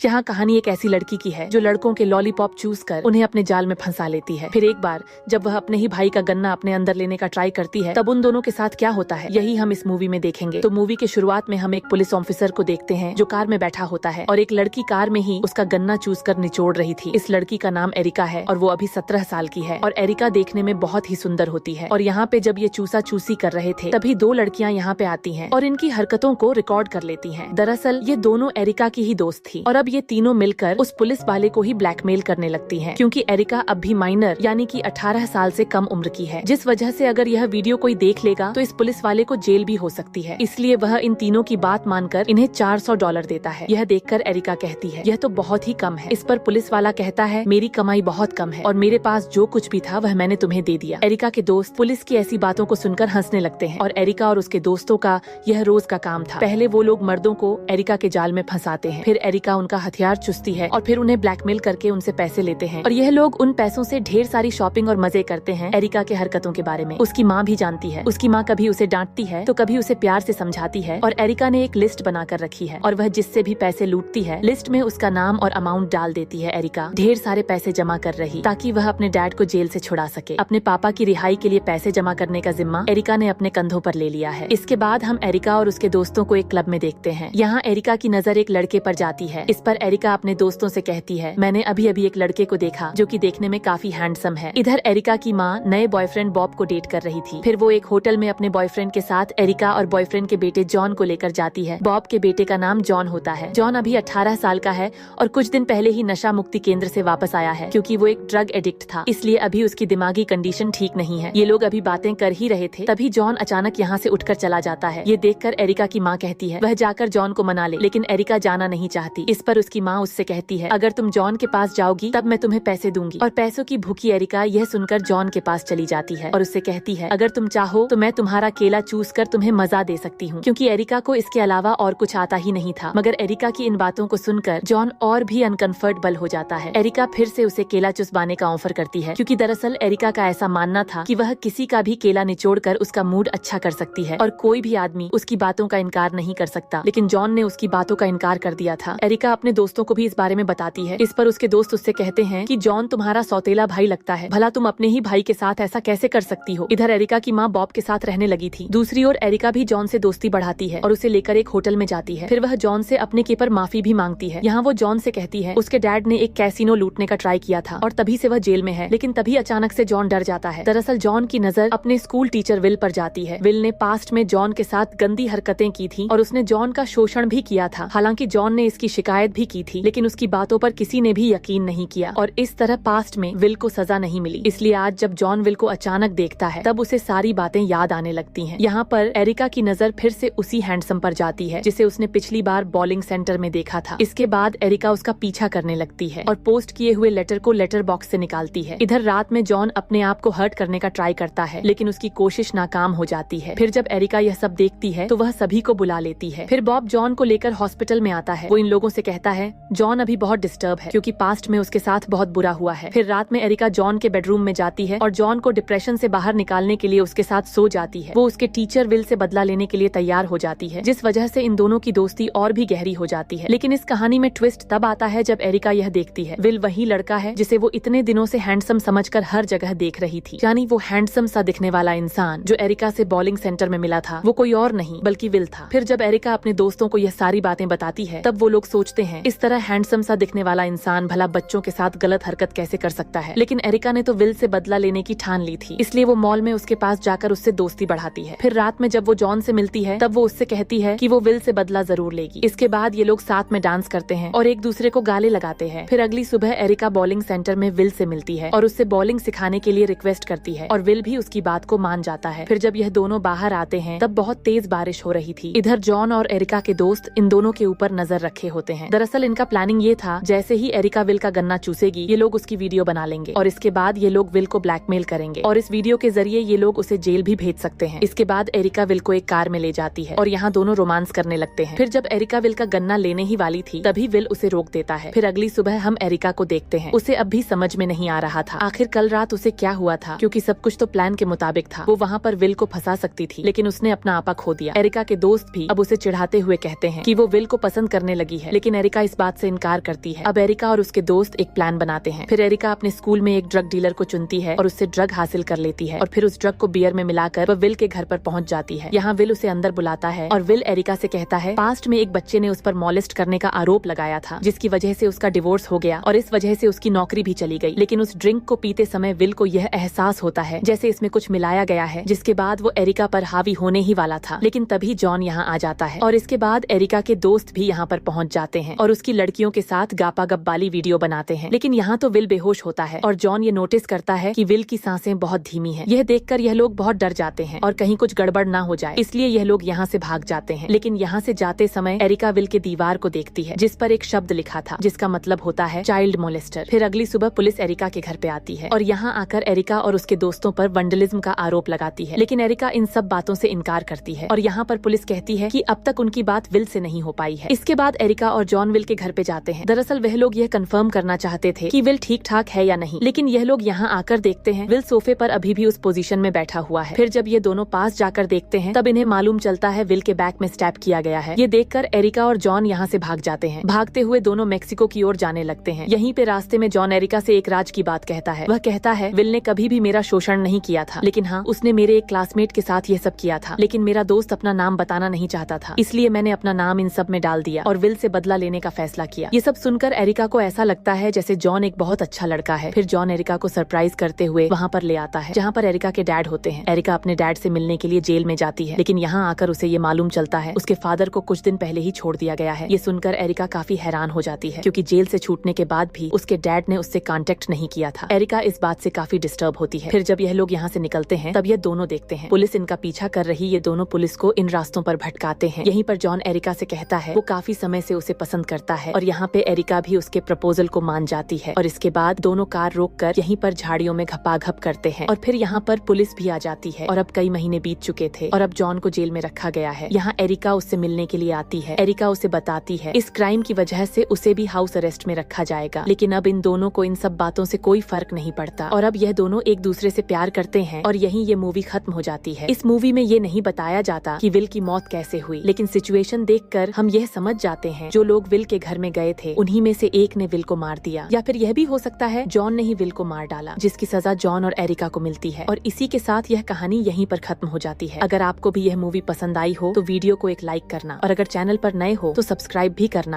यहाँ कहानी एक ऐसी लड़की की है जो लड़कों के लॉलीपॉप चूस कर उन्हें अपने जाल में फंसा लेती है। फिर एक बार जब वह अपने ही भाई का गन्ना अपने अंदर लेने का ट्राई करती है, तब उन दोनों के साथ क्या होता है यही हम इस मूवी में देखेंगे। तो मूवी के शुरुआत में हम एक पुलिस ऑफिसर को देखते हैं जो कार में बैठा होता है और एक लड़की कार में ही उसका गन्ना चूस कर निचोड़ रही थी। इस लड़की का नाम एरिका है और वो अभी 17 साल की है और एरिका देखने में बहुत ही सुंदर होती है। और यहाँ पे जब ये चूसा चूसी कर रहे थे तभी दो लड़कियाँ यहाँ पे आती हैं और इनकी हरकतों को रिकॉर्ड कर लेती हैं। दरअसल ये दोनों एरिका की ही दोस्त थी और अब ये तीनों मिलकर उस पुलिस वाले को ही ब्लैकमेल करने लगती हैं, क्योंकि एरिका अब भी माइनर यानी कि 18 साल से कम उम्र की है, जिस वजह से अगर यह वीडियो कोई देख लेगा तो इस पुलिस वाले को जेल भी हो सकती है। इसलिए वह इन तीनों की बात मानकर इन्हें $400 देता है। यह देखकर एरिका कहती है यह तो बहुत ही कम है। इस पर पुलिस वाला कहता है मेरी कमाई बहुत कम है और मेरे पास जो कुछ भी था वह मैंने तुम्हें दे दिया। एरिका के दोस्त पुलिस की ऐसी बातों को सुनकर हंसने लगते हैं और एरिका और उसके दोस्तों का यह रोज का काम था। पहले वो लोग मर्दों को एरिका के जाल में फंसाते हैं, फिर एरिका उनका हथियार चुसती है और फिर उन्हें ब्लैकमेल करके उनसे पैसे लेते हैं और यह लोग उन पैसों से ढेर सारी शॉपिंग और मजे करते हैं। एरिका के हरकतों के बारे में उसकी माँ भी जानती है। उसकी माँ कभी उसे डांटती है तो कभी उसे प्यार से समझाती है और एरिका ने एक लिस्ट बनाकर रखी है और वह जिससे भी पैसे लूटती है लिस्ट में उसका नाम और अमाउंट डाल देती है। एरिका ढेर सारे पैसे जमा कर रही ताकि वह अपने डैड को जेल से छुड़ा सके। अपने पापा की रिहाई के लिए पैसे जमा करने का जिम्मा एरिका ने अपने कंधों पर ले लिया है। इसके बाद हम एरिका और उसके दोस्तों को एक क्लब में देखते हैं। यहाँ एरिका की नजर एक लड़के पर जाती है। इस पर एरिका अपने दोस्तों से कहती है मैंने अभी अभी एक लड़के को देखा जो कि देखने में काफी हैंडसम है। इधर एरिका की माँ नए बॉयफ्रेंड बॉब को डेट कर रही थी। फिर वो एक होटल में अपने बॉयफ्रेंड के साथ एरिका और बॉयफ्रेंड के बेटे जॉन को लेकर जाती है। बॉब के बेटे का नाम जॉन होता है। जॉन अभी 18 साल का है और कुछ दिन पहले ही नशा मुक्ति केंद्र से वापस आया है, क्योंकि वो एक ड्रग एडिक्ट था, इसलिए अभी उसकी दिमागी कंडीशन ठीक नहीं है। ये लोग अभी बातें कर ही रहे थे तभी जॉन अचानक यहाँ से उठकर चला जाता है। ये देखकर एरिका की माँ कहती है वह जाकर जॉन को मना ले, लेकिन एरिका जाना नहीं चाहती। इस पर उसकी माँ उससे कहती है अगर तुम जॉन के पास जाओगी तब मैं तुम्हें पैसे दूंगी। और पैसों की भूखी एरिका यह सुनकर जॉन के पास चली जाती है और उससे कहती है अगर तुम चाहो तो मैं तुम्हारा केला चूस कर तुम्हें मजा दे सकती हूँ, क्योंकि एरिका को इसके अलावा और कुछ आता ही नहीं था। मगर एरिका की इन बातों को सुनकर जॉन और भी अनकंफर्टेबल हो जाता है। एरिका फिर से उसे केला चुसवाने का ऑफर करती है, क्योंकि दरअसल एरिका का ऐसा मानना था कि वह किसी का भी केला निचोड़कर उसका मूड अच्छा कर सकती है और कोई भी आदमी उसकी बातों का इनकार नहीं कर सकता। लेकिन जॉन ने उसकी बातों का इनकार कर दिया था। एरिका अपने दोस्तों को भी इस बारे में बताती है। इस पर उसके दोस्त उससे कहते हैं कि जॉन तुम्हारा सौतेला भाई लगता है, भला तुम अपने ही भाई के साथ ऐसा कैसे कर सकती हो। इधर एरिका की माँ बॉब के साथ रहने लगी थी। दूसरी ओर एरिका भी जॉन से दोस्ती बढ़ाती है और उसे लेकर एक होटल में जाती है। फिर वह जॉन से अपने के पर माफी भी मांगती है। यहाँ वो जॉन से कहती है उसके डैड ने एक कैसीनो लूटने का ट्राई किया था और तभी से वह जेल में है। लेकिन तभी अचानक से जॉन डर जाता है। दरअसल जॉन की नजर अपने स्कूल टीचर विल पर जाती है। विल ने पास्ट में जॉन के साथ गंदी हरकतें की थी और उसने जॉन का शोषण भी किया था। हालांकि जॉन ने इसकी शिकायत भी की थी, लेकिन उसकी बातों पर किसी ने भी यकीन नहीं किया और इस तरह पास्ट में विल को सजा नहीं मिली। इसलिए आज जब जॉन विल को अचानक देखता है तब उसे सारी बातें याद आने लगती हैं। यहाँ पर एरिका की नजर फिर से उसी हैंडसम पर जाती है जिसे उसने पिछली बार बॉलिंग सेंटर में देखा था। इसके बाद एरिका उसका पीछा करने लगती है और पोस्ट किए हुए लेटर को लेटर बॉक्स से निकालती है। इधर रात में जॉन अपने आप को हर्ट करने का ट्राई करता है, लेकिन उसकी कोशिश नाकाम हो जाती है। फिर जब एरिका यह सब देखती है तो वह सभी को बुला लेती है। फिर बॉब जॉन को लेकर हॉस्पिटल में आता है। वो इन लोगों से कहता है जॉन अभी बहुत डिस्टर्ब है, क्योंकि पास्ट में उसके साथ बहुत बुरा हुआ है। फिर रात में एरिका जॉन के बेडरूम में जाती है और जॉन को डिप्रेशन से बाहर निकालने के लिए उसके साथ सो जाती है। वो उसके टीचर विल से बदला लेने के लिए तैयार हो जाती है, जिस वजह से इन दोनों की दोस्ती और भी गहरी हो जाती है। लेकिन इस कहानी में ट्विस्ट तब आता है जब एरिका यह देखती है विल वही लड़का है जिसे वो इतने दिनों से हैंडसम समझकर हर जगह देख रही थी। यानी वो हैंडसम सा दिखने वाला इंसान जो एरिका से बॉलिंग सेंटर में मिला था वो कोई और नहीं बल्कि विल था। फिर जब एरिका अपने दोस्तों को यह सारी बातें बताती है तब वो लोग सोचते हैं इस तरह हैंडसम सा दिखने वाला इंसान भला बच्चों के साथ गलत हरकत कैसे कर सकता है। लेकिन एरिका ने तो विल से बदला लेने की ठान ली थी, इसलिए वो मॉल में उसके पास जाकर उससे दोस्ती बढ़ाती है। फिर रात में जब वो जॉन से मिलती है तब वो उससे कहती है कि वो विल से बदला जरूर लेगी। इसके बाद ये लोग साथ में डांस करते हैं और एक दूसरे को गाले लगाते हैं। फिर अगली सुबह एरिका बॉलिंग सेंटर में विल से मिलती है और उससे बॉलिंग सिखाने के लिए रिक्वेस्ट करती है और विल भी उसकी बात को मान जाता है। फिर जब यह दोनों बाहर आते हैं तब बहुत तेज बारिश हो रही थी। इधर जॉन और एरिका के दोस्त इन दोनों के ऊपर नजर रखे होते हैं। दरअसल इनका प्लानिंग ये था जैसे ही एरिका विल का गन्ना चूसेगी ये लोग उसकी वीडियो बना लेंगे और इसके बाद ये लोग विल को ब्लैकमेल करेंगे और इस वीडियो के जरिए ये लोग उसे जेल भी भेज सकते हैं। इसके बाद एरिका विल को एक कार में ले जाती है और यहाँ दोनों रोमांस करने लगते हैं। फिर जब एरिका विल का गन्ना लेने ही वाली थी तभी विल उसे रोक देता है। फिर अगली सुबह हम एरिका को देखते हैं। उसे अब भी समझ में नहीं आ रहा था आखिर कल रात उसे क्या हुआ था, क्योंकि सब कुछ तो प्लान के मुताबिक था। वो वहाँ पर विल को फंसा सकती थी, लेकिन उसने अपना आपा खो दिया। एरिका के दोस्त भी अब उसे चिढ़ाते हुए कहते हैं कि वो विल को पसंद करने लगी है, लेकिन एरिका एरिका इस बात से इनकार करती है। अब एरिका और उसके दोस्त एक प्लान बनाते हैं। फिर एरिका अपने स्कूल में एक ड्रग डीलर को चुनती है और उससे ड्रग हासिल कर लेती है और फिर उस ड्रग को बियर में मिलाकर वह विल के घर पर पहुंच जाती है। यहाँ विल उसे अंदर बुलाता है और विल एरिका से कहता है पास्ट में एक बच्चे ने उस पर मॉलेस्ट करने का आरोप लगाया था, जिसकी वजह से उसका डिवोर्स हो गया और इस वजह से उसकी नौकरी भी चली गई। लेकिन उस ड्रिंक को पीते समय विल को यह एहसास होता है जैसे इसमें कुछ मिलाया गया है, जिसके बाद वो एरिका पर हावी होने ही वाला था। लेकिन तभी जॉन यहाँ आ जाता है और इसके बाद एरिका के दोस्त भी यहाँ पर पहुंच जाते हैं और उसकी लड़कियों के साथ गापा गप वाली वीडियो बनाते हैं। लेकिन यहाँ तो विल बेहोश होता है और जॉन ये नोटिस करता है कि विल की सांसें बहुत धीमी है। यह देखकर यह लोग बहुत डर जाते हैं और कहीं कुछ गड़बड़ ना हो जाए, इसलिए यह लोग यहाँ से भाग जाते हैं। लेकिन यहाँ से जाते समय एरिका विल के दीवार को देखती है जिस पर एक शब्द लिखा था जिसका मतलब होता है चाइल्ड मोलेस्टर। फिर अगली सुबह पुलिस एरिका के घर पे आती है और यहाँ आकर एरिका और उसके दोस्तों पर वंडलिज्म का आरोप लगाती है। लेकिन एरिका इन सब बातों से इनकार करती है और यहाँ पर पुलिस कहती है कि अब तक उनकी बात विल से नहीं हो पाई है। इसके बाद एरिका और जॉन विल के घर पे जाते हैं। दरअसल वह लोग यह कंफर्म करना चाहते थे कि विल ठीक ठाक है या नहीं, लेकिन यह लोग यहाँ आकर देखते हैं विल सोफे पर अभी भी उस पोजीशन में बैठा हुआ है। फिर जब ये दोनों पास जाकर देखते हैं तब इन्हें मालूम चलता है विल के बैक में स्टैब किया गया है। ये देखकर एरिका और जॉन यहाँ से भाग जाते हैं। भागते हुए दोनों मेक्सिको की ओर जाने लगते हैं। यहीं पे रास्ते में जॉन एरिका से एक राज की बात कहता है। वह कहता है विल ने कभी भी मेरा शोषण नहीं किया था, लेकिन हाँ उसने मेरे एक क्लासमेट के साथ ये सब किया था। लेकिन मेरा दोस्त अपना नाम बताना नहीं चाहता था, इसलिए मैंने अपना नाम इन सब में डाल दिया और विल से बदला लेने का फैसला किया। ये सब सुनकर एरिका को ऐसा लगता है जैसे जॉन एक बहुत अच्छा लड़का है। फिर जॉन एरिका को सरप्राइज करते हुए वहाँ पर ले आता है जहाँ पर एरिका के डैड होते हैं। एरिका अपने डैड से मिलने के लिए जेल में जाती है, लेकिन यहाँ आकर उसे ये मालूम चलता है उसके फादर को कुछ दिन पहले ही छोड़ दिया गया है। ये सुनकर एरिका काफी हैरान हो जाती है क्योंकि जेल से छूटने के बाद भी उसके डैड ने उससे कांटेक्ट नहीं किया था। एरिका इस बात से काफी डिस्टर्ब होती है। फिर जब यह लोग यहाँ से निकलते हैं तब ये दोनों देखते हैं पुलिस इनका पीछा कर रही। ये दोनों पुलिस को इन रास्तों पर भटकाते हैं। यहीं पर जॉन एरिका से कहता है वो काफी समय से उसे पसंद करता है और यहाँ पे एरिका भी उसके प्रपोजल को मान जाती है। और इसके बाद दोनों कार रोककर यहीं पर झाड़ियों में घपाघप करते हैं और फिर यहाँ पर पुलिस भी आ जाती है। और अब कई महीने बीत चुके थे और अब जॉन को जेल में रखा गया है। यहाँ एरिका उससे मिलने के लिए आती है। एरिका उसे बताती है इस क्राइम की वजह से उसे भी हाउस अरेस्ट में रखा जाएगा। लेकिन अब इन दोनों को इन सब बातों से कोई फर्क नहीं पड़ता और अब यह दोनों एक दूसरे से प्यार करते हैं और यहीं ये मूवी खत्म हो जाती है। इस मूवी में ये नहीं बताया जाता कि विल की मौत कैसे हुई, लेकिन सिचुएशन देखकर हम यह समझ जाते हैं जो लोग विल के घर में गए थे उन्हीं में से एक ने विल को मार दिया, या फिर यह भी हो सकता है जॉन ने ही विल को मार डाला, जिसकी सजा जॉन और एरिका को मिलती है। और इसी के साथ यह कहानी यहीं पर खत्म हो जाती है। अगर आपको भी यह मूवी पसंद आई हो तो वीडियो को एक लाइक करना और अगर चैनल पर नए हो तो सब्सक्राइब भी करना।